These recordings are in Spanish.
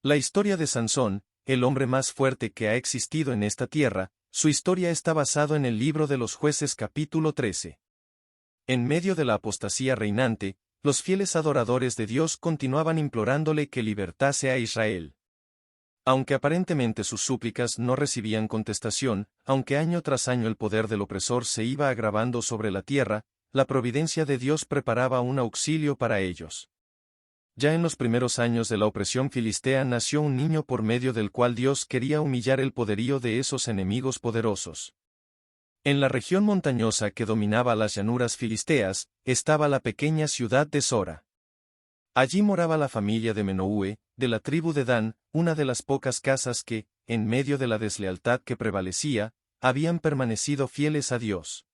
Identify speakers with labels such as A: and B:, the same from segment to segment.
A: La historia de Sansón, el hombre más fuerte que ha existido en esta tierra, su historia está basada en el libro de los Jueces capítulo 13. En medio de la apostasía reinante, los fieles adoradores de Dios continuaban implorándole que libertase a Israel. Aunque aparentemente sus súplicas no recibían contestación, aunque año tras año el poder del opresor se iba agravando sobre la tierra, la providencia de Dios preparaba un auxilio para ellos. Ya en los primeros años de la opresión filistea nació un niño por medio del cual Dios quería humillar el poderío de esos enemigos poderosos. En la región montañosa que dominaba las llanuras filisteas, estaba la pequeña ciudad de Sora. Allí moraba la familia de Menúe, de la tribu de Dan, una de las pocas casas que, en medio de la deslealtad que prevalecía, habían permanecido fieles a Dios.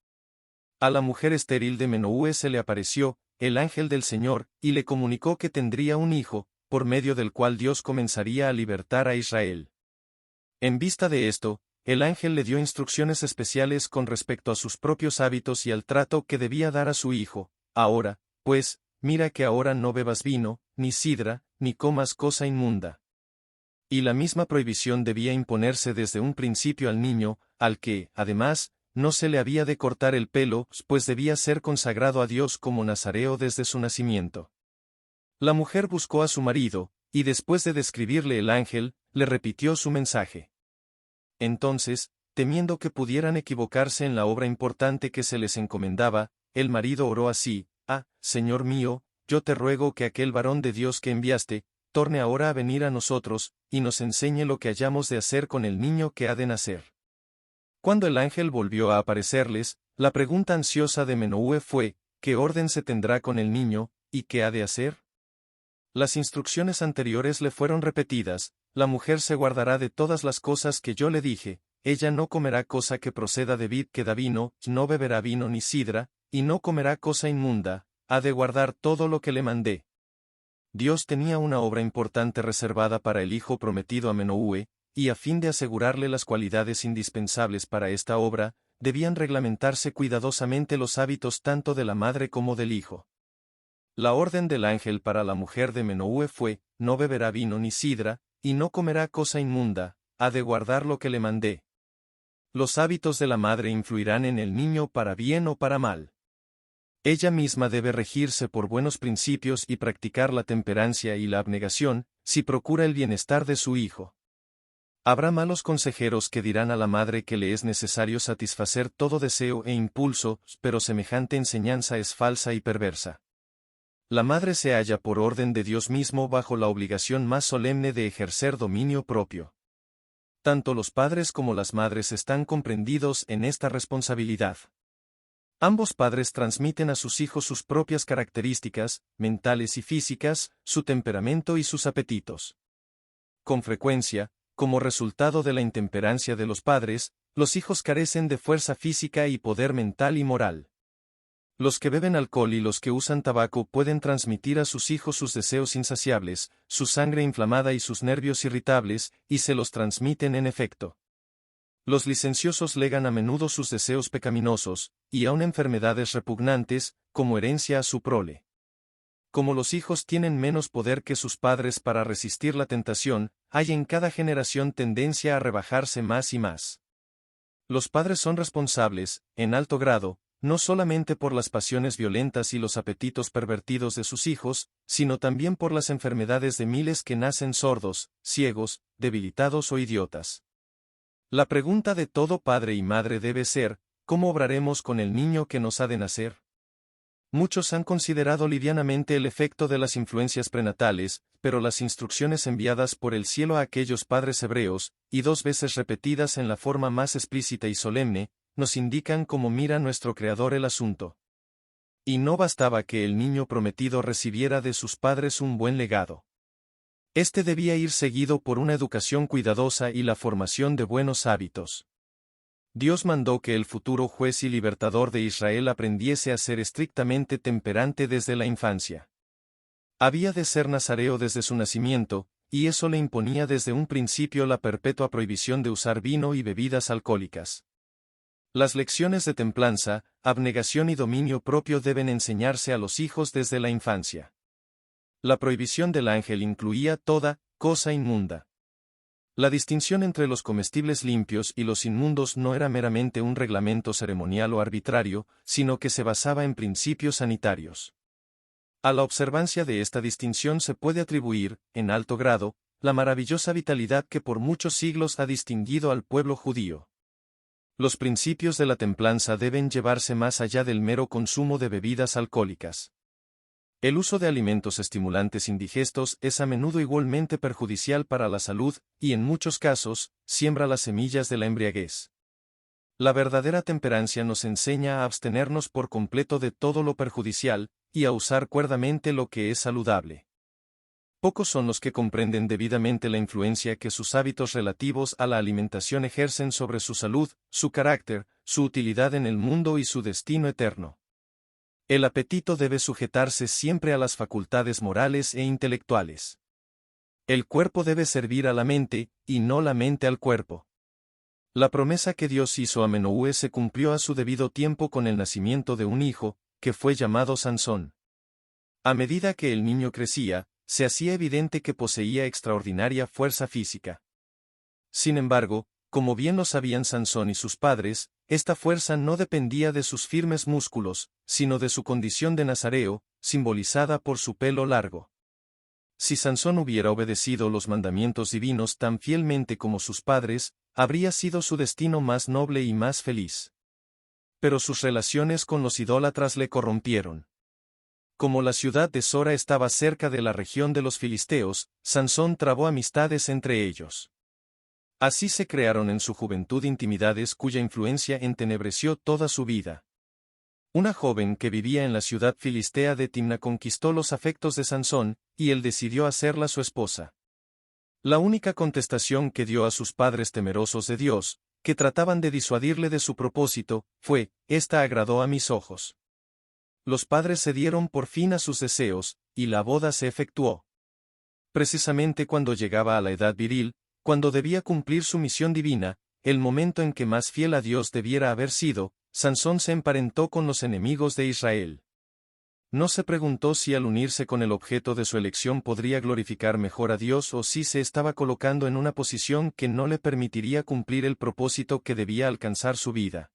A: A la mujer estéril de Menúe se le apareció el ángel del Señor, y le comunicó que tendría un hijo, por medio del cual Dios comenzaría a libertar a Israel. En vista de esto, el ángel le dio instrucciones especiales con respecto a sus propios hábitos y al trato que debía dar a su hijo. Ahora, pues, mira que ahora no bebas vino, ni sidra, ni comas cosa inmunda. Y la misma prohibición debía imponerse desde un principio al niño, al que, además, no se le había de cortar el pelo, pues debía ser consagrado a Dios como nazareo desde su nacimiento. La mujer buscó a su marido, y después de describirle el ángel, le repitió su mensaje. Entonces, temiendo que pudieran equivocarse en la obra importante que se les encomendaba, el marido oró así: Señor mío, yo te ruego que aquel varón de Dios que enviaste, torne ahora a venir a nosotros, y nos enseñe lo que hayamos de hacer con el niño que ha de nacer. Cuando el ángel volvió a aparecerles, la pregunta ansiosa de Menúe fue: ¿qué orden se tendrá con el niño, y qué ha de hacer? Las instrucciones anteriores le fueron repetidas: la mujer se guardará de todas las cosas que yo le dije, ella no comerá cosa que proceda de vid que da vino, no beberá vino ni sidra, y no comerá cosa inmunda, ha de guardar todo lo que le mandé. Dios tenía una obra importante reservada para el hijo prometido a Menúe, y a fin de asegurarle las cualidades indispensables para esta obra, debían reglamentarse cuidadosamente los hábitos tanto de la madre como del hijo. La orden del ángel para la mujer de Menúe fue: no beberá vino ni sidra, y no comerá cosa inmunda, ha de guardar lo que le mandé. Los hábitos de la madre influirán en el niño para bien o para mal. Ella misma debe regirse por buenos principios y practicar la temperancia y la abnegación, si procura el bienestar de su hijo. Habrá malos consejeros que dirán a la madre que le es necesario satisfacer todo deseo e impulso, pero semejante enseñanza es falsa y perversa. La madre se halla por orden de Dios mismo bajo la obligación más solemne de ejercer dominio propio. Tanto los padres como las madres están comprendidos en esta responsabilidad. Ambos padres transmiten a sus hijos sus propias características, mentales y físicas, su temperamento y sus apetitos. Con frecuencia, como resultado de la intemperancia de los padres, los hijos carecen de fuerza física y poder mental y moral. Los que beben alcohol y los que usan tabaco pueden transmitir a sus hijos sus deseos insaciables, su sangre inflamada y sus nervios irritables, y se los transmiten en efecto. Los licenciosos legan a menudo sus deseos pecaminosos, y aun enfermedades repugnantes, como herencia a su prole. Como los hijos tienen menos poder que sus padres para resistir la tentación, hay en cada generación tendencia a rebajarse más y más. Los padres son responsables, en alto grado, no solamente por las pasiones violentas y los apetitos pervertidos de sus hijos, sino también por las enfermedades de miles que nacen sordos, ciegos, debilitados o idiotas. La pregunta de todo padre y madre debe ser: ¿cómo obraremos con el niño que nos ha de nacer? Muchos han considerado livianamente el efecto de las influencias prenatales, pero las instrucciones enviadas por el cielo a aquellos padres hebreos, y 2 veces repetidas en la forma más explícita y solemne, nos indican cómo mira nuestro Creador el asunto. Y no bastaba que el niño prometido recibiera de sus padres un buen legado. Este debía ir seguido por una educación cuidadosa y la formación de buenos hábitos. Dios mandó que el futuro juez y libertador de Israel aprendiese a ser estrictamente temperante desde la infancia. Había de ser nazareo desde su nacimiento, y eso le imponía desde un principio la perpetua prohibición de usar vino y bebidas alcohólicas. Las lecciones de templanza, abnegación y dominio propio deben enseñarse a los hijos desde la infancia. La prohibición del ángel incluía toda cosa inmunda. La distinción entre los comestibles limpios y los inmundos no era meramente un reglamento ceremonial o arbitrario, sino que se basaba en principios sanitarios. A la observancia de esta distinción se puede atribuir, en alto grado, la maravillosa vitalidad que por muchos siglos ha distinguido al pueblo judío. Los principios de la templanza deben llevarse más allá del mero consumo de bebidas alcohólicas. El uso de alimentos estimulantes indigestos es a menudo igualmente perjudicial para la salud, y en muchos casos, siembra las semillas de la embriaguez. La verdadera temperancia nos enseña a abstenernos por completo de todo lo perjudicial, y a usar cuerdamente lo que es saludable. Pocos son los que comprenden debidamente la influencia que sus hábitos relativos a la alimentación ejercen sobre su salud, su carácter, su utilidad en el mundo y su destino eterno. El apetito debe sujetarse siempre a las facultades morales e intelectuales. El cuerpo debe servir a la mente, y no la mente al cuerpo. La promesa que Dios hizo a Menohue se cumplió a su debido tiempo con el nacimiento de un hijo, que fue llamado Sansón. A medida que el niño crecía, se hacía evidente que poseía extraordinaria fuerza física. Sin embargo, como bien lo sabían Sansón y sus padres, esta fuerza no dependía de sus firmes músculos, sino de su condición de nazareo, simbolizada por su pelo largo. Si Sansón hubiera obedecido los mandamientos divinos tan fielmente como sus padres, habría sido su destino más noble y más feliz. Pero sus relaciones con los idólatras le corrompieron. Como la ciudad de Sora estaba cerca de la región de los filisteos, Sansón trabó amistades entre ellos. Así se crearon en su juventud intimidades cuya influencia entenebreció toda su vida. Una joven que vivía en la ciudad filistea de Timna conquistó los afectos de Sansón, y él decidió hacerla su esposa. La única contestación que dio a sus padres temerosos de Dios, que trataban de disuadirle de su propósito, fue: «Esta agradó a mis ojos». Los padres cedieron por fin a sus deseos, y la boda se efectuó. Precisamente cuando llegaba a la edad viril, cuando debía cumplir su misión divina, el momento en que más fiel a Dios debiera haber sido, Sansón se emparentó con los enemigos de Israel. No se preguntó si al unirse con el objeto de su elección podría glorificar mejor a Dios o si se estaba colocando en una posición que no le permitiría cumplir el propósito que debía alcanzar su vida.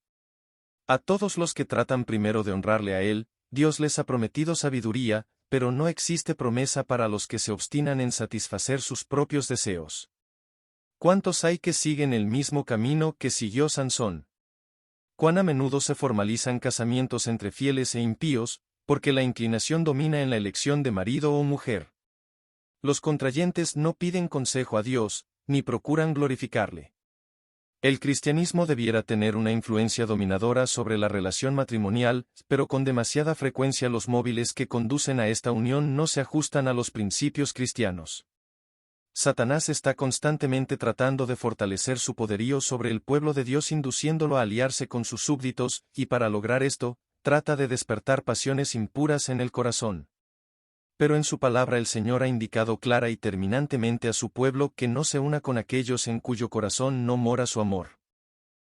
A: A todos los que tratan primero de honrarle a Él, Dios les ha prometido sabiduría, pero no existe promesa para los que se obstinan en satisfacer sus propios deseos. ¿Cuántos hay que siguen el mismo camino que siguió Sansón? ¿Cuán a menudo se formalizan casamientos entre fieles e impíos, porque la inclinación domina en la elección de marido o mujer? Los contrayentes no piden consejo a Dios, ni procuran glorificarle. El cristianismo debiera tener una influencia dominadora sobre la relación matrimonial, pero con demasiada frecuencia los móviles que conducen a esta unión no se ajustan a los principios cristianos. Satanás está constantemente tratando de fortalecer su poderío sobre el pueblo de Dios induciéndolo a aliarse con sus súbditos, y para lograr esto, trata de despertar pasiones impuras en el corazón. Pero en su palabra el Señor ha indicado clara y terminantemente a su pueblo que no se una con aquellos en cuyo corazón no mora su amor.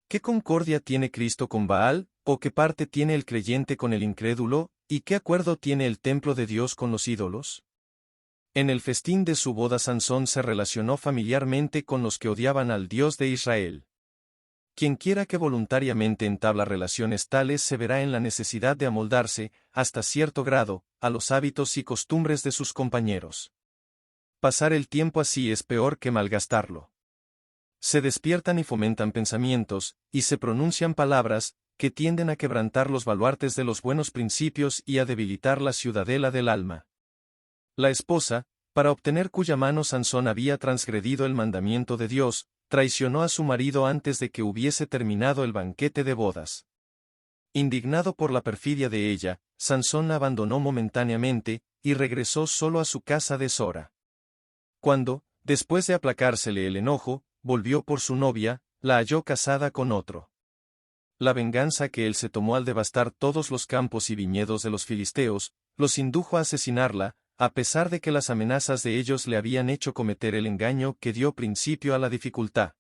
A: ¿Qué concordia tiene Cristo con Baal, o qué parte tiene el creyente con el incrédulo, y qué acuerdo tiene el templo de Dios con los ídolos? En el festín de su boda Sansón se relacionó familiarmente con los que odiaban al Dios de Israel. Quienquiera que voluntariamente entabla relaciones tales se verá en la necesidad de amoldarse, hasta cierto grado, a los hábitos y costumbres de sus compañeros. Pasar el tiempo así es peor que malgastarlo. Se despiertan y fomentan pensamientos, y se pronuncian palabras, que tienden a quebrantar los baluartes de los buenos principios y a debilitar la ciudadela del alma. La esposa, para obtener cuya mano Sansón había transgredido el mandamiento de Dios, traicionó a su marido antes de que hubiese terminado el banquete de bodas. Indignado por la perfidia de ella, Sansón la abandonó momentáneamente, y regresó solo a su casa de Sora. Cuando, después de aplacársele el enojo, volvió por su novia, la halló casada con otro. La venganza que él se tomó al devastar todos los campos y viñedos de los filisteos, los indujo a asesinarla, a pesar de que las amenazas de ellos le habían hecho cometer el engaño que dio principio a la dificultad.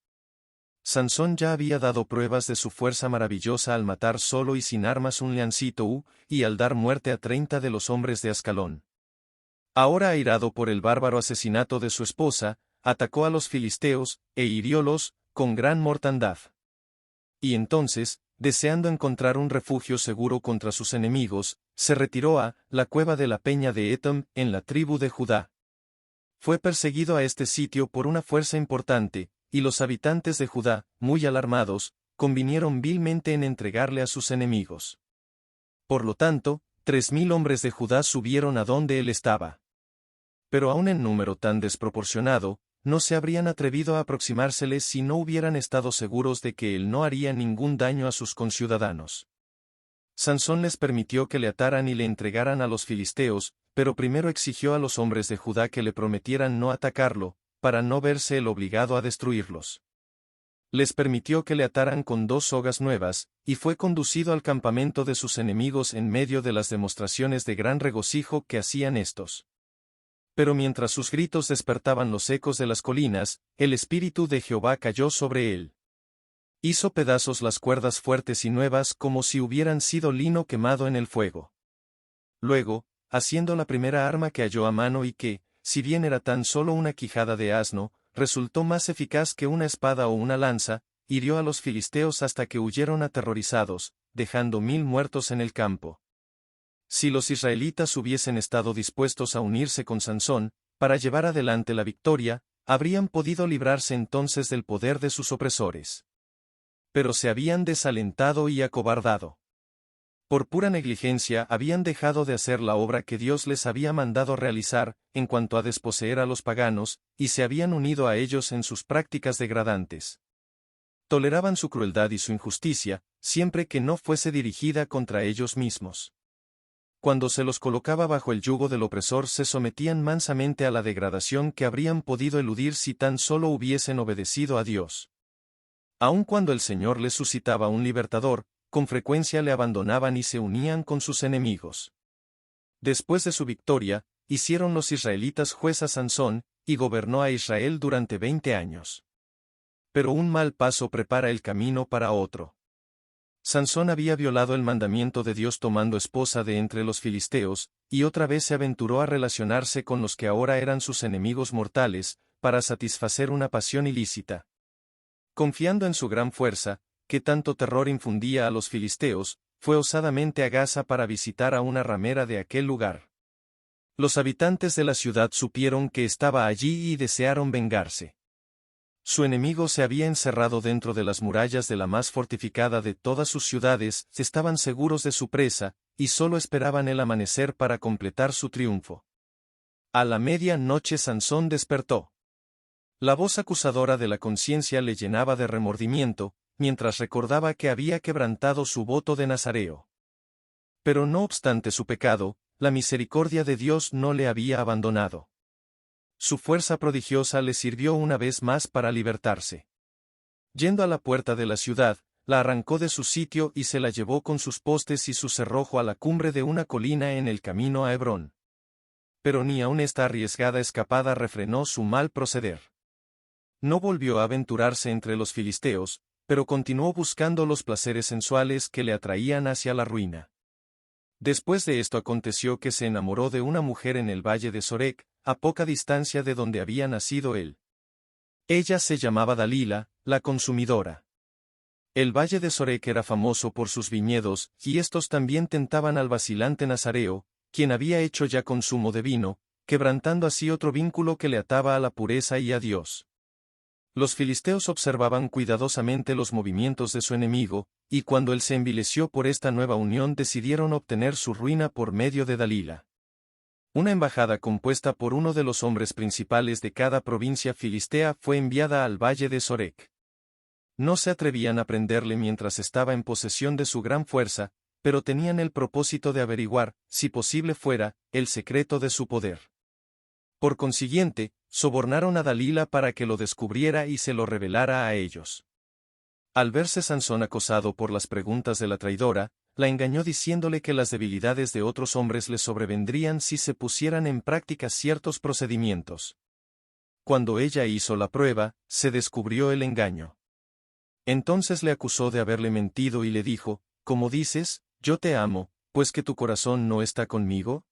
A: Sansón ya había dado pruebas de su fuerza maravillosa al matar solo y sin armas un leoncito y al dar muerte a 30 de los hombres de Ascalón. Ahora airado por el bárbaro asesinato de su esposa, atacó a los filisteos, e hiriólos, con gran mortandad. Y entonces, deseando encontrar un refugio seguro contra sus enemigos, se retiró a la cueva de la peña de Etam, en la tribu de Judá. Fue perseguido a este sitio por una fuerza importante, y los habitantes de Judá, muy alarmados, convinieron vilmente en entregarle a sus enemigos. Por lo tanto, 3000 hombres de Judá subieron a donde él estaba. Pero aun en número tan desproporcionado, no se habrían atrevido a aproximársele si no hubieran estado seguros de que él no haría ningún daño a sus conciudadanos. Sansón les permitió que le ataran y le entregaran a los filisteos, pero primero exigió a los hombres de Judá que le prometieran no atacarlo, para no verse él obligado a destruirlos. Les permitió que le ataran con 2 sogas nuevas, y fue conducido al campamento de sus enemigos en medio de las demostraciones de gran regocijo que hacían estos. Pero mientras sus gritos despertaban los ecos de las colinas, el Espíritu de Jehová cayó sobre él. Hizo pedazos las cuerdas fuertes y nuevas como si hubieran sido lino quemado en el fuego. Luego, haciendo la primera arma que halló a mano y que, si bien era tan solo una quijada de asno, resultó más eficaz que una espada o una lanza, hirió a los filisteos hasta que huyeron aterrorizados, dejando 1000 muertos en el campo. Si los israelitas hubiesen estado dispuestos a unirse con Sansón, para llevar adelante la victoria, habrían podido librarse entonces del poder de sus opresores. Pero se habían desalentado y acobardado. Por pura negligencia habían dejado de hacer la obra que Dios les había mandado realizar, en cuanto a desposeer a los paganos, y se habían unido a ellos en sus prácticas degradantes. Toleraban su crueldad y su injusticia, siempre que no fuese dirigida contra ellos mismos. Cuando se los colocaba bajo el yugo del opresor se sometían mansamente a la degradación que habrían podido eludir si tan solo hubiesen obedecido a Dios. Aun cuando el Señor les suscitaba un libertador, con frecuencia le abandonaban y se unían con sus enemigos. Después de su victoria, hicieron los israelitas juez a Sansón, y gobernó a Israel durante 20 años. Pero un mal paso prepara el camino para otro. Sansón había violado el mandamiento de Dios tomando esposa de entre los filisteos, y otra vez se aventuró a relacionarse con los que ahora eran sus enemigos mortales, para satisfacer una pasión ilícita. Confiando en su gran fuerza, que tanto terror infundía a los filisteos, fue osadamente a Gaza para visitar a una ramera de aquel lugar. Los habitantes de la ciudad supieron que estaba allí y desearon vengarse. Su enemigo se había encerrado dentro de las murallas de la más fortificada de todas sus ciudades, estaban seguros de su presa, y solo esperaban el amanecer para completar su triunfo. A la media noche Sansón despertó. La voz acusadora de la conciencia le llenaba de remordimiento, mientras recordaba que había quebrantado su voto de nazareo. Pero no obstante su pecado, la misericordia de Dios no le había abandonado. Su fuerza prodigiosa le sirvió una vez más para libertarse. Yendo a la puerta de la ciudad, la arrancó de su sitio y se la llevó con sus postes y su cerrojo a la cumbre de una colina en el camino a Hebrón. Pero ni aun esta arriesgada escapada refrenó su mal proceder. No volvió a aventurarse entre los filisteos, pero continuó buscando los placeres sensuales que le atraían hacia la ruina. Después de esto aconteció que se enamoró de una mujer en el valle de Sorek, a poca distancia de donde había nacido él. Ella se llamaba Dalila, la consumidora. El valle de Sorek era famoso por sus viñedos, y estos también tentaban al vacilante nazareo, quien había hecho ya consumo de vino, quebrantando así otro vínculo que le ataba a la pureza y a Dios. Los filisteos observaban cuidadosamente los movimientos de su enemigo, y cuando él se envileció por esta nueva unión decidieron obtener su ruina por medio de Dalila. Una embajada compuesta por uno de los hombres principales de cada provincia filistea fue enviada al valle de Sorek. No se atrevían a prenderle mientras estaba en posesión de su gran fuerza, pero tenían el propósito de averiguar, si posible fuera, el secreto de su poder. Por consiguiente, sobornaron a Dalila para que lo descubriera y se lo revelara a ellos. Al verse Sansón acosado por las preguntas de la traidora, la engañó diciéndole que las debilidades de otros hombres le sobrevendrían si se pusieran en práctica ciertos procedimientos. Cuando ella hizo la prueba, se descubrió el engaño. Entonces le acusó de haberle mentido y le dijo, «¿Cómo dices, yo te amo, pues que tu corazón no está conmigo?»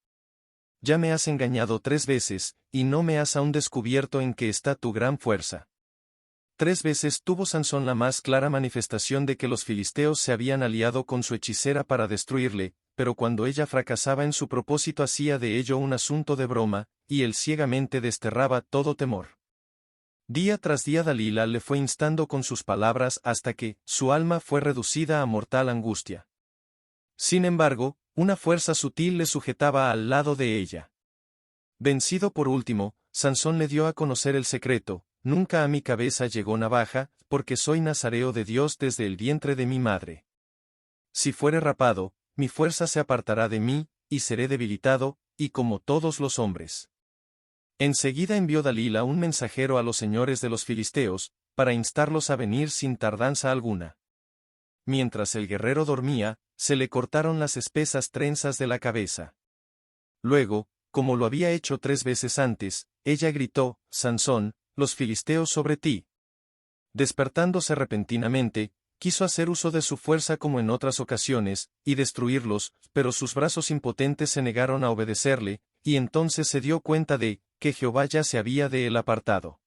A: Ya me has engañado 3 veces, y no me has aún descubierto en qué está tu gran fuerza. 3 veces tuvo Sansón la más clara manifestación de que los filisteos se habían aliado con su hechicera para destruirle, pero cuando ella fracasaba en su propósito hacía de ello un asunto de broma, y él ciegamente desterraba todo temor. Día tras día Dalila le fue instando con sus palabras hasta que su alma fue reducida a mortal angustia. Sin embargo, una fuerza sutil le sujetaba al lado de ella. Vencido por último, Sansón le dio a conocer el secreto: nunca a mi cabeza llegó navaja, porque soy nazareo de Dios desde el vientre de mi madre. Si fuere rapado, mi fuerza se apartará de mí, y seré debilitado, y como todos los hombres. Enseguida envió Dalila un mensajero a los señores de los filisteos, para instarlos a venir sin tardanza alguna. Mientras el guerrero dormía, se le cortaron las espesas trenzas de la cabeza. Luego, como lo había hecho 3 veces antes, ella gritó: Sansón, los filisteos sobre ti. Despertándose repentinamente, quiso hacer uso de su fuerza como en otras ocasiones, y destruirlos, pero sus brazos impotentes se negaron a obedecerle, y entonces se dio cuenta de que Jehová ya se había de él apartado.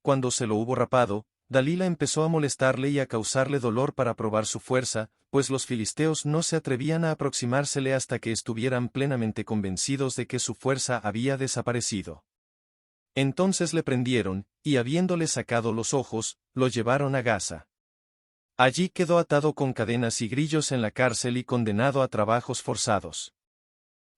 A: Cuando se lo hubo rapado, Dalila empezó a molestarle y a causarle dolor para probar su fuerza, pues los filisteos no se atrevían a aproximársele hasta que estuvieran plenamente convencidos de que su fuerza había desaparecido. Entonces le prendieron, y habiéndole sacado los ojos, lo llevaron a Gaza. Allí quedó atado con cadenas y grillos en la cárcel y condenado a trabajos forzados.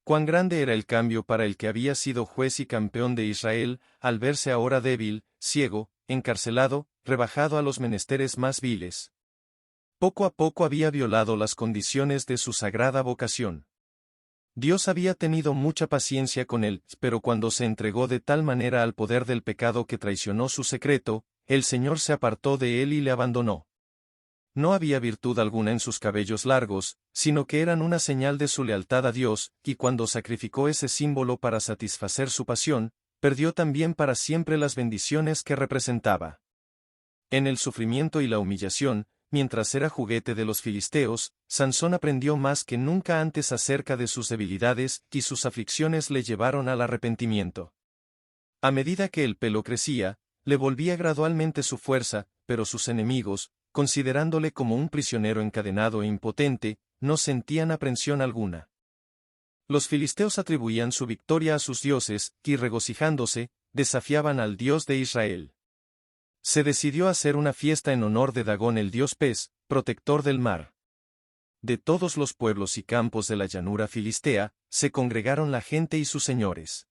A: Cuán grande era el cambio para el que había sido juez y campeón de Israel, al verse ahora débil, ciego, encarcelado, rebajado a los menesteres más viles. Poco a poco había violado las condiciones de su sagrada vocación. Dios había tenido mucha paciencia con él, pero cuando se entregó de tal manera al poder del pecado que traicionó su secreto, el Señor se apartó de él y le abandonó. No había virtud alguna en sus cabellos largos, sino que eran una señal de su lealtad a Dios, y cuando sacrificó ese símbolo para satisfacer su pasión, perdió también para siempre las bendiciones que representaba. En el sufrimiento y la humillación, mientras era juguete de los filisteos, Sansón aprendió más que nunca antes acerca de sus debilidades, y sus aflicciones le llevaron al arrepentimiento. A medida que el pelo crecía, le volvía gradualmente su fuerza, pero sus enemigos, considerándole como un prisionero encadenado e impotente, no sentían aprensión alguna. Los filisteos atribuían su victoria a sus dioses, y regocijándose, desafiaban al Dios de Israel. Se decidió hacer una fiesta en honor de Dagón, el dios pez, protector del mar. De todos los pueblos y campos de la llanura filistea, se congregaron la gente y sus señores.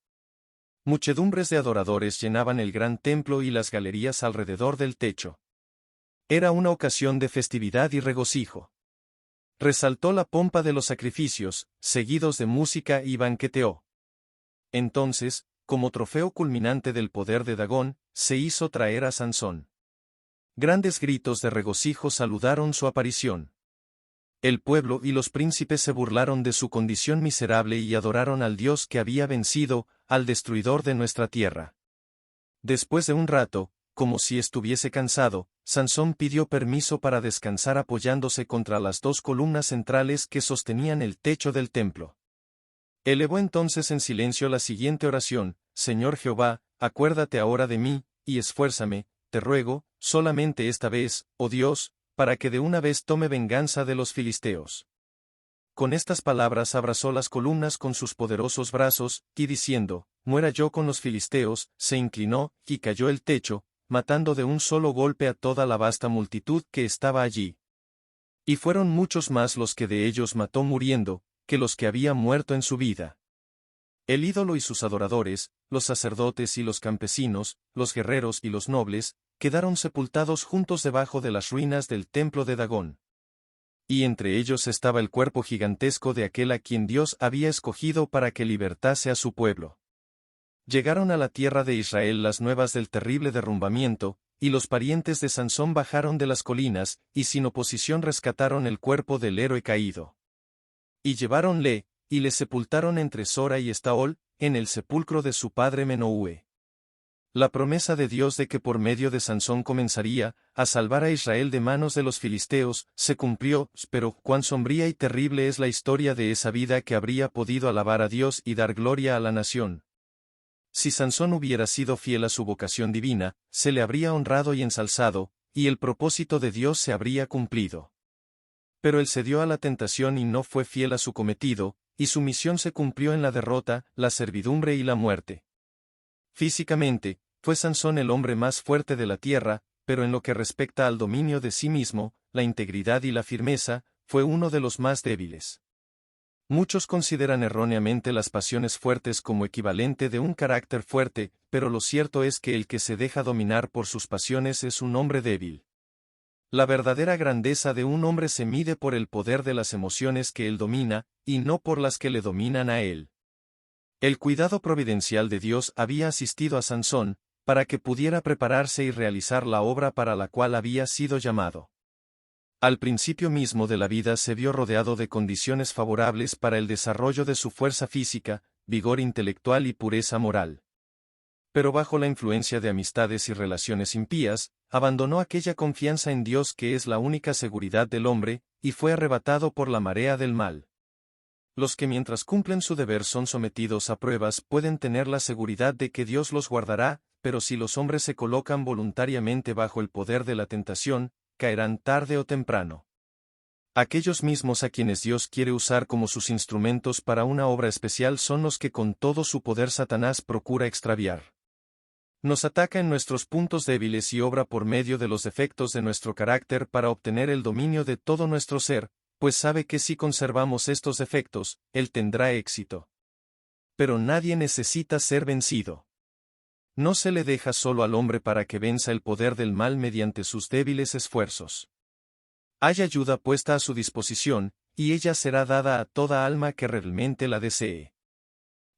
A: Muchedumbres de adoradores llenaban el gran templo y las galerías alrededor del techo. Era una ocasión de festividad y regocijo. Resaltó la pompa de los sacrificios, seguidos de música y banqueteó. Entonces, como trofeo culminante del poder de Dagón, se hizo traer a Sansón. Grandes gritos de regocijo saludaron su aparición. El pueblo y los príncipes se burlaron de su condición miserable y adoraron al Dios que había vencido, al destruidor de nuestra tierra. Después de un rato, como si estuviese cansado, Sansón pidió permiso para descansar apoyándose contra las 2 columnas centrales que sostenían el techo del templo. Elevó entonces en silencio la siguiente oración: Señor Jehová, acuérdate ahora de mí, y esfuérzame, te ruego, solamente esta vez, oh Dios, para que de una vez tome venganza de los filisteos. Con estas palabras abrazó las columnas con sus poderosos brazos, y diciendo: muera yo con los filisteos, se inclinó, y cayó el techo, matando de un solo golpe a toda la vasta multitud que estaba allí. Y fueron muchos más los que de ellos mató muriendo, que los que había muerto en su vida. El ídolo y sus adoradores, los sacerdotes y los campesinos, los guerreros y los nobles, quedaron sepultados juntos debajo de las ruinas del templo de Dagón. Y entre ellos estaba el cuerpo gigantesco de aquel a quien Dios había escogido para que libertase a su pueblo. Llegaron a la tierra de Israel las nuevas del terrible derrumbamiento, y los parientes de Sansón bajaron de las colinas, y sin oposición rescataron el cuerpo del héroe caído. Y lleváronle, y le sepultaron entre Sora y Estaol, en el sepulcro de su padre Menúe. La promesa de Dios de que por medio de Sansón comenzaría a salvar a Israel de manos de los filisteos se cumplió, pero cuán sombría y terrible es la historia de esa vida que habría podido alabar a Dios y dar gloria a la nación. Si Sansón hubiera sido fiel a su vocación divina, se le habría honrado y ensalzado, y el propósito de Dios se habría cumplido. Pero él cedió a la tentación y no fue fiel a su cometido, y su misión se cumplió en la derrota, la servidumbre y la muerte. Físicamente, fue Sansón el hombre más fuerte de la tierra, pero en lo que respecta al dominio de sí mismo, la integridad y la firmeza, fue uno de los más débiles. Muchos consideran erróneamente las pasiones fuertes como equivalente de un carácter fuerte, pero lo cierto es que el que se deja dominar por sus pasiones es un hombre débil. La verdadera grandeza de un hombre se mide por el poder de las emociones que él domina, y no por las que le dominan a él. El cuidado providencial de Dios había asistido a Sansón, para que pudiera prepararse y realizar la obra para la cual había sido llamado. Al principio mismo de la vida se vio rodeado de condiciones favorables para el desarrollo de su fuerza física, vigor intelectual y pureza moral. Pero bajo la influencia de amistades y relaciones impías, abandonó aquella confianza en Dios que es la única seguridad del hombre, y fue arrebatado por la marea del mal. Los que mientras cumplen su deber son sometidos a pruebas pueden tener la seguridad de que Dios los guardará, pero si los hombres se colocan voluntariamente bajo el poder de la tentación, caerán tarde o temprano. Aquellos mismos a quienes Dios quiere usar como sus instrumentos para una obra especial son los que con todo su poder Satanás procura extraviar. Nos ataca en nuestros puntos débiles y obra por medio de los defectos de nuestro carácter para obtener el dominio de todo nuestro ser, pues sabe que si conservamos estos defectos, él tendrá éxito. Pero nadie necesita ser vencido. No se le deja solo al hombre para que venza el poder del mal mediante sus débiles esfuerzos. Hay ayuda puesta a su disposición, y ella será dada a toda alma que realmente la desee.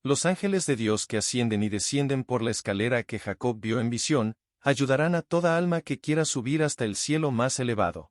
A: Los ángeles de Dios que ascienden y descienden por la escalera que Jacob vio en visión, ayudarán a toda alma que quiera subir hasta el cielo más elevado.